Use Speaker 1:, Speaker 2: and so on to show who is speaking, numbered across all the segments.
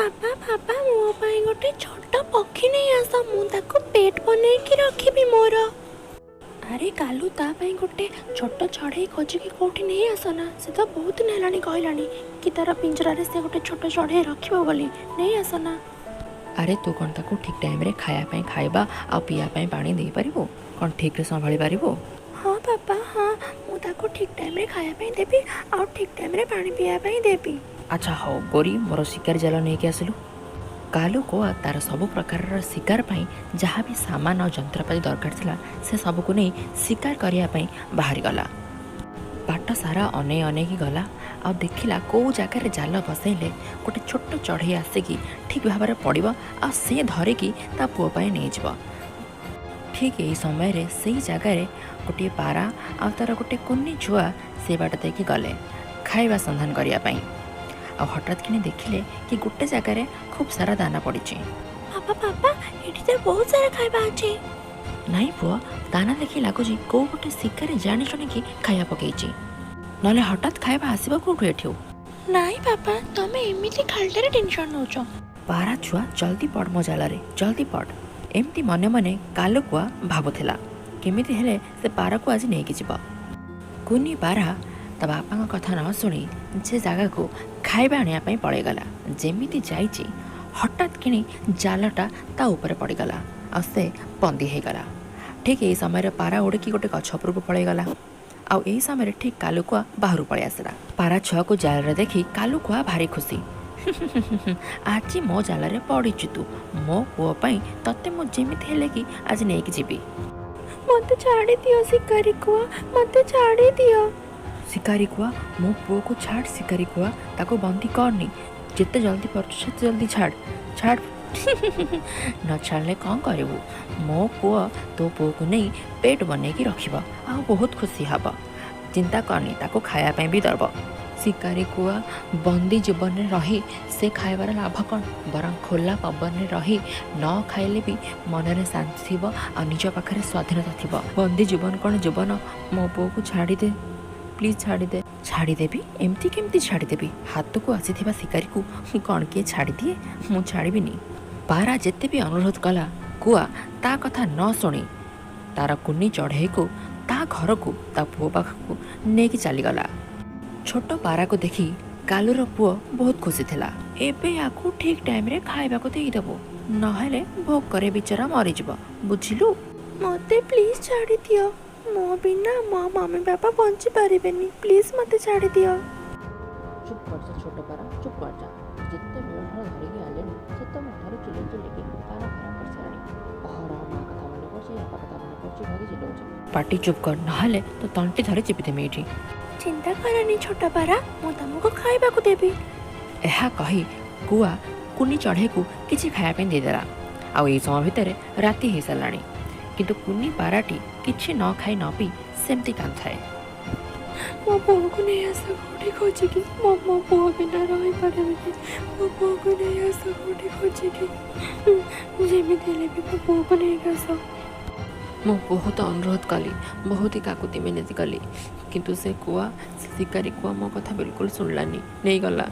Speaker 1: बाबा बाबा मो ପାଇଁ ଗୋଟେ ଛୋଟ ପକ୍ଷୀ ନେଇ ଆସ, ମୁଁ ତାକୁ ପେଟ୍ ବନେଇକି ରଖିବି ମୋର। ଆରେ କାଲୁ ତା ପାଇଁ ଗୋଟେ ଛୋଟ ଚଢ଼େଇ ଖୋଜିକି କେଉଁଠି ନେଇ ଆସ ନା। ସେ ତ ବହୁତ ଦିନ ହେଲାଣି କହିଲାଣି କି ତାର ପିଞ୍ଜରାରେ ସେ ଗୋଟେ ଛୋଟ ଚଢ଼େଇ ରଖିବ ବୋଲି। ନେଇ ଆସ ନା।
Speaker 2: ଆରେ ତୁ କ'ଣ ତାକୁ ଠିକ୍ ଟାଇମ୍ରେ ଖାଇବା ପାଇଁ ଖାଇବା ଆଉ ପିଇବା ପାଇଁ ପାଣି ଦେଇପାରିବୁ? କ'ଣ ଠିକ୍ରେ ସମ୍ଭାଳି ପାରିବୁ?
Speaker 1: ହଁ ବାପା ହଁ, ମୁଁ ତାକୁ ଠିକ୍ ଟାଇମ୍ରେ ଖାଇବା ପାଇଁ ଦେବି ଆଉ ଠିକ୍ ଟାଇମ୍ରେ ପାଣି ପିଇବା ପାଇଁ ଦେବି।
Speaker 2: ଆଚ୍ଛା ହଉ ଗୋରି, ମୋର ଶିକାର ଜାଲ ନେଇକି ଆସିଲୁ। କାଲୁ କୁଆ ତାର ସବୁ ପ୍ରକାରର ଶିକାର ପାଇଁ ଯାହା ବି ସାମାନ ଆଉ ଯନ୍ତ୍ରପାତି ଦରକାର ଥିଲା ସେ ସବୁକୁ ନେଇ ଶିକାର କରିବା ପାଇଁ ବାହାରିଗଲା। ବାଟ ସାରା ଅନେଇକି ଗଲା ଆଉ ଦେଖିଲା କେଉଁ ଜାଗାରେ ଜାଲ ବସେଇଲେ ଗୋଟେ ଛୋଟ ଚଢ଼େଇ ଆସିକି ଠିକ୍ ଭାବରେ ପଡ଼ିବ ଆଉ ସେ ଧରିକି ତା ପୁଅ ପାଇଁ ନେଇଯିବ। ଠିକ୍ ଏହି ସମୟରେ ସେଇ ଜାଗାରେ ଗୋଟିଏ ପାରା ଆଉ ତାର ଗୋଟେ କୁନି ଛୁଆ ସେ ବାଟ ଦେଇକି ଗଲେ ଖାଇବା ସନ୍ଧାନ କରିବା ପାଇଁ। ଆଉ ହଠାତ୍ କିଣି ଦେଖିଲେ କି ଗୋଟେ ଜାଗାରେ ଖୁବ୍ ସାରା ଦାନା ପଡ଼ିଛି।
Speaker 1: ବାପା ବାପା ଏଠି ତ ବହୁତ ସାରା ଖାଇବା ଅଛି।
Speaker 2: ନାଇଁ ପୁଅ, ଦାନା ଦେଖି ଲାଗୁଛି କେଉଁ ଗୋଟେ ଶିକାରୀ ଜାଣି ଶୁଣିକି ଖାଇବା ପକେଇଛି, ନହେଲେ ହଠାତ୍ ଖାଇବା ଆସିବ କେଉଁଠୁ ଏଠୁ?
Speaker 1: ନାଇଁ ବାପା, ତମେ ଏମିତି ଖାଲିଟାରେ ଟେନସନ୍ ନେଉଛ।
Speaker 2: ପାରା ଛୁଆ ଜଲ୍ଦି ପଡ଼ ମୋ ଜାଲରେ, ଜଲ୍ଦି ପଡ଼। ଏମିତି ମନେ ମନେ କାଲୁକୁଆ ଭାବୁଥିଲା କେମିତି ହେଲେ ସେ ପାରାକୁ ଆଜି ନେଇକି ଯିବ। କୁନି ପାରା ତା ବାପାଙ୍କ କଥା ନ ଶୁଣି ସେ ଜାଗାକୁ ଖାଇବା ଆଣିବା ପାଇଁ ପଳେଇଗଲା। ଯେମିତି ଯାଇଛି ହଠାତ୍ କିଣି ଜାଲଟା ତା ଉପରେ ପଡ଼ିଗଲା ଆଉ ସେ ବନ୍ଦୀ ହେଇଗଲା। ଠିକ୍ ଏହି ସମୟରେ ପାରା ଉଡ଼ିକି ଗୋଟେ ଗଛ ଉପରକୁ ପଳେଇଗଲା। ଆଉ ଏହି ସମୟରେ ଠିକ୍ କାଲୁକୁଆ ବାହାରୁ ପଳେଇ ଆସିଲା। ପାରା ଛୁଆକୁ ଜାଲରେ ଦେଖି କାଲୁକୁଆ ଭାରି ଖୁସି। ଆଜି ମୋ ଜାଲରେ ପଡ଼ିଛୁ ତୁ, ମୋ ପୁଅ ପାଇଁ ତତେ ମୁଁ ଯେମିତି ହେଲେ କି ଆଜି ନେଇକି ଯିବି।
Speaker 1: ମୋତେ ଛାଡ଼ି ଦିଅ ଶିକାରୀ କୁଆ, ମୋତେ ଛାଡ଼ି ଦିଅ।
Speaker 2: ଶିକାରୀ କୁଆ, ମୋ ପୁଅକୁ ଛାଡ଼। ଶିକାରୀ କୁଆ, ତାକୁ ବନ୍ଦୀ କରନି, ଯେତେ ଜଲ୍ଦି ପାରୁଛୁ ସେତେ ଜଲ୍ଦି ଛାଡ଼। ନ ଛାଡ଼ିଲେ କ'ଣ କରିବୁ? ମୋ ପୁଅ ତୋ ପୁଅକୁ ନେଇ ପେଟ୍ ବନେଇକି ରଖିବ ଆଉ ବହୁତ ଖୁସି ହେବ। ଚିନ୍ତା କରନି, ତାକୁ ଖାଇବା ପାଇଁ ବି ଦେବ। ଶିକାରୀ କୁଆ ବନ୍ଦୀ ଜୀବନରେ ରହି ସେ ଖାଇବାର ଲାଭ କ'ଣ? ବରଂ ଖୋଲା ପବନରେ ରହି ନ ଖାଇଲେ ବି ମନରେ ଶାନ୍ତି ଥିବ ଆଉ ନିଜ ପାଖରେ ସ୍ୱାଧୀନତା ଥିବ। ବନ୍ଦୀ ଜୀବନ କ'ଣ ଜୀବନ? ମୋ ପୁଅକୁ ଛାଡ଼ିଦେ, ପ୍ଲିଜ୍ ଛାଡ଼ିଦେ। ଛାଡ଼ିଦେବି? ଏମିତି କେମିତି ଛାଡ଼ିଦେବି? ହାତକୁ ଆସିଥିବା ଶିକାରୀକୁ କ'ଣ କିଏ ଛାଡ଼ିଦିଏ? ମୁଁ ଛାଡ଼ିବିନି। ପାରା ଯେତେ ବି ଅନୁରୋଧ କଲା କୁଆ ତା କଥା ନ ଶୁଣି ତାର କୁନି ଚଢ଼େଇକୁ ତା ଘରକୁ ତା ପୁଅ ପାଖକୁ ନେଇକି ଚାଲିଗଲା। ଛୋଟ ପାରାକୁ ଦେଖି କାଲୁର ପୁଅ ବହୁତ ଖୁସି ଥିଲା। ଏବେ ୟାକୁ ଠିକ୍ ଟାଇମ୍ରେ ଖାଇବାକୁ ଦେଇଦେବୁ, ନହେଲେ ଭୋକରେ ବିଚରା ମରିଯିବ, ବୁଝିଲୁ?
Speaker 1: ମୋତେ ପ୍ଲିଜ୍ ଛାଡ଼ି ଦିଅ। ମୋ ବିନା ମୋ ମମି ବାପା ବଞ୍ଚି ପାରିବେନି। ପ୍ଲିଜ୍ ମୋତେ ଛାଡ଼ି ଦିଅ।
Speaker 2: ଚୁପ୍ କରିଛ ଛୋଟ ପାରା, ଚୁପ୍ କରିଛ। ଯେତେ ବେଳ ଧରିକି ଆଇଲେଣି ସେତେବେଳେ ଠାରୁ ଚିଲେଇକି ପାରା ଖରାପ କରିସାରିଲାଣି। ଅହରହ ମା କଥା ମନେ ପଡ଼ୁଛି, ବାପା କଥା ମନେ ପଡ଼ୁଛି, ଭାରି ଚିଲଉଛି। ପାଟି ଚୁପ୍ କର, ନହେଲେ ତ ତଣ୍ଟି ଧରି ଚିପିଦେମି ଏଇଠି।
Speaker 1: ଚିନ୍ତା କରନି ଛୋଟ ପାରା, ମୁଁ ତମକୁ ଖାଇବାକୁ ଦେବି।
Speaker 2: ଏହା କହି କୁଆ କୁନି ଚଢ଼େଇକୁ କିଛି ଖାଇବା ପାଇଁ ଦେଇଦେଲା। ଆଉ ଏହି ସମୟ ଭିତରେ ରାତି ହେଇସାରିଲାଣି, କିନ୍ତୁ କୁନି ପାରାଟି କିଛି ନ ଖାଇ ନ ପିଇ ସେମିତି କାନ୍ଦୁଥାଏ।
Speaker 1: ମୋ ପୁଅକୁ ନେଇ ଆସ କୋଉଠି ଖୋଜିକି, ମୋ ପୁଅ ବିନା ରହିପାରିବିନି। ମୋ ପୁଅକୁ ନେଇ ଆସ କୋଉଠି ଖୋଜିକି, ଯେମିତି ହେଲେ ବି ମୋ ପୁଅକୁ ନେଇକି ଆସ।
Speaker 2: ମୁଁ ବହୁତ ଅନୁରୋଧ କଲି, ବହୁତ କାକୁତି ମିନତି କଲି, କିନ୍ତୁ ସେ ଶିକାରୀ କୁଆ ମୋ କଥା ବିଲକୁଲ ଶୁଣିଲାନି, ନେଇଗଲା।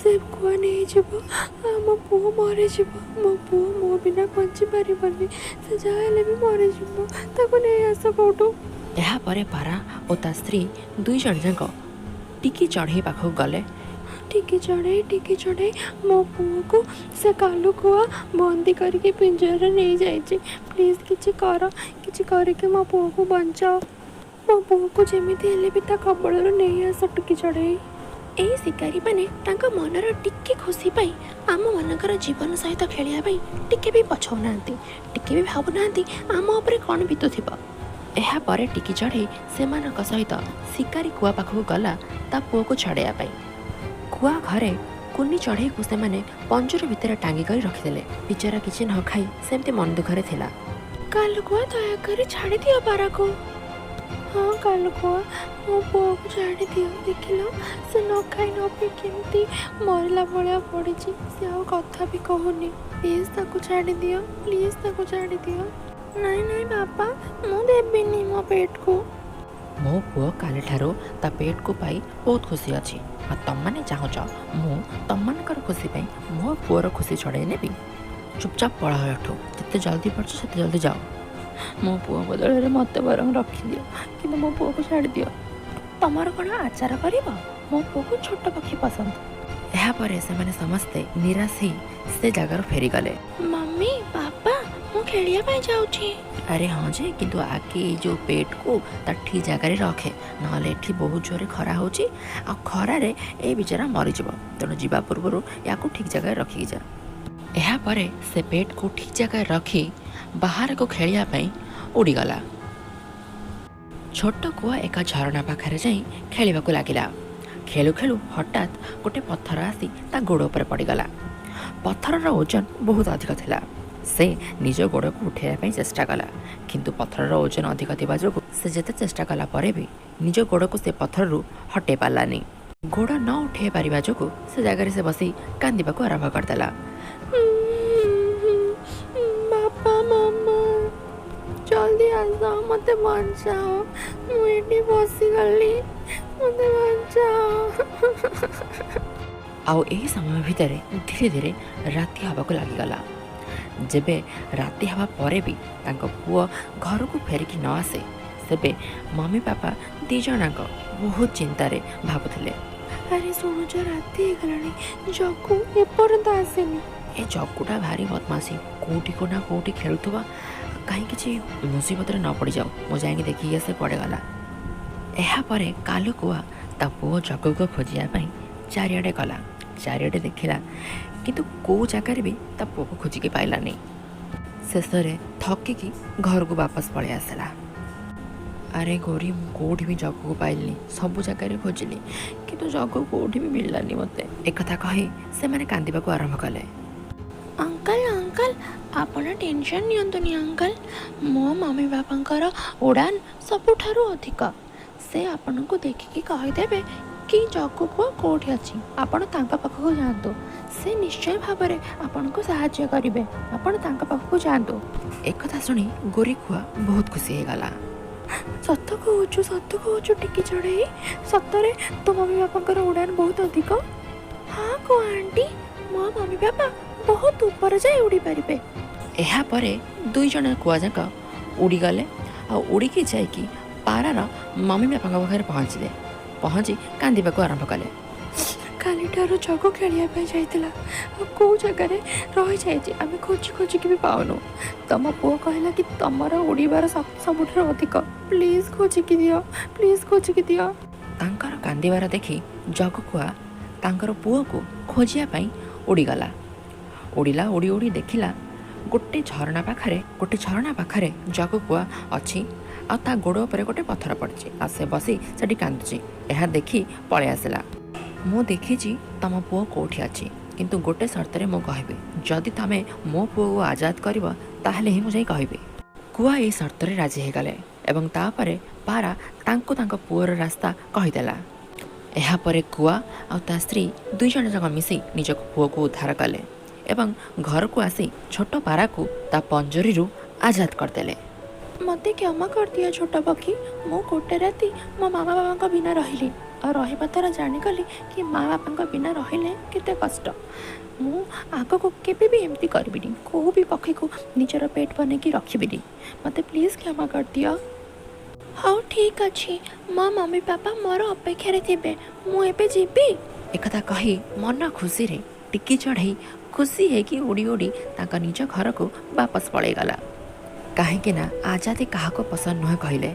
Speaker 1: ସେ କୁଆ ନେଇଯିବ ଆଉ ମୋ ପୁଅ ମରିଯିବ। ମୋ ପୁଅ ମୋ ବିନା ବଞ୍ଚି ପାରିବନି, ସେ ଯାହା ହେଲେ ବି ମରିଯିବ। ତାକୁ ନେଇ ଆସ କୋଉଠୁ।
Speaker 2: ଏହାପରେ ପାରା ଓ ତା ସ୍ତ୍ରୀ ଦୁଇ ଜଣ ଯାକ ଟିକି ଚଢ଼େଇ ପାଖକୁ ଗଲେ।
Speaker 1: ଟିକି ଚଢ଼େଇ, ମୋ ପୁଅକୁ ସେ କାଲୁ କୁଆ ବନ୍ଦୀ କରିକି ପିଞ୍ଜରାରେ ନେଇଯାଇଛି। ପ୍ଲିଜ୍ କିଛି କର, କିଛି କରିକି ମୋ ପୁଅକୁ ବଞ୍ଚାଅ। ମୋ ପୁଅକୁ ଯେମିତି ହେଲେ ବି ତା କବଳରୁ ନେଇ ଆସ ଟିକି ଚଢ଼େଇ। ଏହି ଶିକାରୀମାନେ ତାଙ୍କ ମନର ଟିକେ ଖୁସି ପାଇଁ ଆମମାନଙ୍କର ଜୀବନ ସହିତ ଖେଳିବା ପାଇଁ ଟିକେ ବି ପଛଉନାହାନ୍ତି, ଟିକେ ବି ଭାବୁନାହାନ୍ତି ଆମ ଉପରେ କ'ଣ ବିତୁଥିବ। ଏହାପରେ ଟିକି ଚଢ଼େଇ ସେମାନଙ୍କ ସହିତ ଶିକାରୀ କୁଆ ପାଖକୁ ଗଲା ତା ପୁଅକୁ ଛଡ଼ାଇବା ପାଇଁ। କୁଆ ଘରେ କୁନି ଚଢ଼େଇକୁ ସେମାନେ ପଞ୍ଜୁରୀ ଭିତରେ ଟାଙ୍ଗି କରି ରଖିଦେଲେ। ବିଚରା କିଛି ନ ଖାଇ ସେମିତି ମନ ଦୁଃଖରେ ଥିଲା। କାଲୁ କୁଆ ଦୟାକରି ଛାଡ଼ି ଦିଅ ପାରାକୁ। ହଁ କାଲୁ କୁଆ, ମୋ ପୁଅକୁ ଛାଡ଼ି ଦିଅ। ଦେଖିଲ ସେ ନ ଖାଇ ନ ପିଇ କେମିତି ମରିଲା ଭଳିଆ ପଡ଼ିଛି। ସେ ଆଉ କଥା ବି କହୁନି। ପ୍ଲିଜ୍ ତାକୁ ଛାଡ଼ି ଦିଅ, ପ୍ଲିଜ୍ ତାକୁ ଛାଡ଼ି ଦିଅ। ନାଇଁ ବାପା, ମୁଁ ଦେବିନି ମୋ ପେଟକୁ।
Speaker 2: ମୋ ପୁଅ କାଲିଠାରୁ ତା ପେଟକୁ ପାଇ ବହୁତ ଖୁସି ଅଛି। ଆଉ ତମମାନେ ଚାହୁଁଛ ମୁଁ ତମମାନଙ୍କର खुशी पे मो पुअर खुशी छड़े नेबी चुपचाप पढ़ा एठू जिते जल्दी पड़छ से जल्दी जाओ मो पुओ बदल में मत बर रखी दियो कि मो पुओ को छाड़ दियो तमर कौन आचार कर मो पुओ को छोट पक्षी पसंद यापर से समस्ते निराश ही से जगार फेरी गले
Speaker 1: मम्मी पापा मु खेलिया पे जाउची।
Speaker 2: अरे हाँ जे किंतु आगे जो पेट को ता ठीक जगार रखे नहले एठी बहुत जोरे खरा होची आ खरारे ए बिचारा मरीजब तेणु जीवा पूर्व या ठीक जगह रखी जा यापर से पेट को ठीक जगह रखी बाहर को खेलिया उड़ीगला छोट कुआ एक झरणा पाखे जा खेल लगिला खेलु खेलु हठात गोटे पत्थर आसी ता गोड़ पर पड़गला पत्थर ओजन बहुत अधिक थिला से निज गोड़ को उठाइबा चेष्टा कला किंतु पत्थर ओजन अधिक थिबा जोगु से जेते चेष्टा कला परे भी निज गोड़ को से पत्थर रु हटे पालानी गोड़ न उठे पारिबा जोगु से जगह से बसी कांदिबा को आरंभ करदेला
Speaker 1: बापा मामा जल्दी आसा मते बचाओ मु एठी बसी गली मते बचाओ।
Speaker 2: आउ यही समय भितर धीरे धीरे राति हवाक लगिगला जेबे राति हवा परे भी तांको पुओ घर को फेरिकी न आसे सेबे मम्मी पापा दी जनाक बहुत चिंतारे भाबुथिले
Speaker 1: अरे शुणुच राति गलानी जगू एपर्यंत आसेनी
Speaker 2: ए जगुटा भारी बदमाशी कोठी को ना कोठी खेलुथबा कहीं किसी मुसीबत न पड़ जाओ मो जाएंगे देखिए आसे पड़े गला एहा परे कालु कुआ ता पुओ जगू को खोजिया चारिआडे गला चारिआडे देखिला किंतु को जगार भी ता पुओ को खोजिकी पाइलानी शेष थकिकी घर को वापस पड़े आसला अरे गोरी कौटी भी जगू को पाइलनी सबू जगार खोजिली किंतु जगू कौटी भी मिललानी मते एक कथा कही से माने कांदिबा को आरंभ कले
Speaker 1: अंकल अंकल आपण टेंशन नियंतुनी अंकल मो मम्मी बापांकर उड़ान सबुठारु अधिक से आपण को देखिकी कहीदेवे कि जगू पुआ कौटी अच्छी आपण तांका पाखक जातु से निश्चय भाव में आपण को साहाय्य करेंगे आपण तांका पाखक जातु
Speaker 2: एक कथा सुनी गोरी कुआ बहुत खुशी हो गला
Speaker 1: सत कहूचु टिकी चढ़े सतरे तो मम्मी बापा उड़ान बहुत अधिक हाँ को आंटी मो मम्मी बापा बहुत ऊपर जाए उड़ी पारे
Speaker 2: ଏହା ପରେ ଦୁଇ ଜଣ କୁଆଯାକ ଉଡ଼ିଗଲେ ଆଉ ଉଡ଼ିକି ଯାଇକି ପାରାର ମମି ବାପାଙ୍କ ପାଖରେ ପହଞ୍ଚିଲେ ପହଞ୍ଚି କାନ୍ଦିବାକୁ ଆରମ୍ଭ କଲେ
Speaker 1: କାଲିଠାରୁ ଜଗ ଖେଳିବା ପାଇଁ ଯାଇଥିଲା ଆଉ କେଉଁ ଜାଗାରେ ରହିଯାଇଛି ଆମେ ଖୋଜି ଖୋଜିକି ବି ପାଉନୁ ତମ ପୁଅ କହିଲା କି ତମର ଉଡ଼ିବାର ଶକ୍ତି ସବୁଠାରୁ ଅଧିକ ପ୍ଲିଜ୍ ଖୋଜିକି ଦିଅ
Speaker 2: ତାଙ୍କର କାନ୍ଦିବାର ଦେଖି ଜଗକୁଆ ତାଙ୍କର ପୁଅକୁ ଖୋଜିବା ପାଇଁ ଉଡ଼ିଗଲା ଉଡ଼ିଲା ଉଡ଼ି ଉଡ଼ି ଦେଖିଲା गोटे झरणा पाखरे जगकुआ अच्छी आ ता गोड़ पर गोटे पत्थर पड़ी आ से बसी से कांदुची यह देखी पलि आसला मु देखी तम पुओ कौटी अच्छी किंतु गोटे सर्तरे मु कहबी जदि तमें मो पुओ को आजाद कर ताहले ही मुझे कहबी कुआ ये सर्तरे राजी हो गले एवं तापरे पारा तांको तांको पुओर रास्ता कहीदेला यापर कुआ आ ता स्त्री दुई जन जाक मिसी निज पुओ को उद्धार कले एवं घर को आसी छोट पारा को ता पंजरी आजाद करदेले
Speaker 1: मते क्षमा कर दिया छोट पक्षी मु गोटे राति मो मामा बाबा बिना रही और रहा द्वारा जानीगली कि माँ बापा बिना रहिले केते कष्ट मु आग को केबे भी एमती करबिनी को भी पक्षी को निजर पेट बने की रखिबिनी मते प्लीज क्षमा कर दिया हाँ ठीक अच्छी मो मम्मी पापा मोर अपेक्षा थे मुझे जीवी
Speaker 2: एकथा कही मन खुशी रे टिकी चढ़ई खुशी है कि उड़ी उड़ी ताका निज घर को वापस पड़ेगला कहीं आजादी क्या पसंद नुहे कहले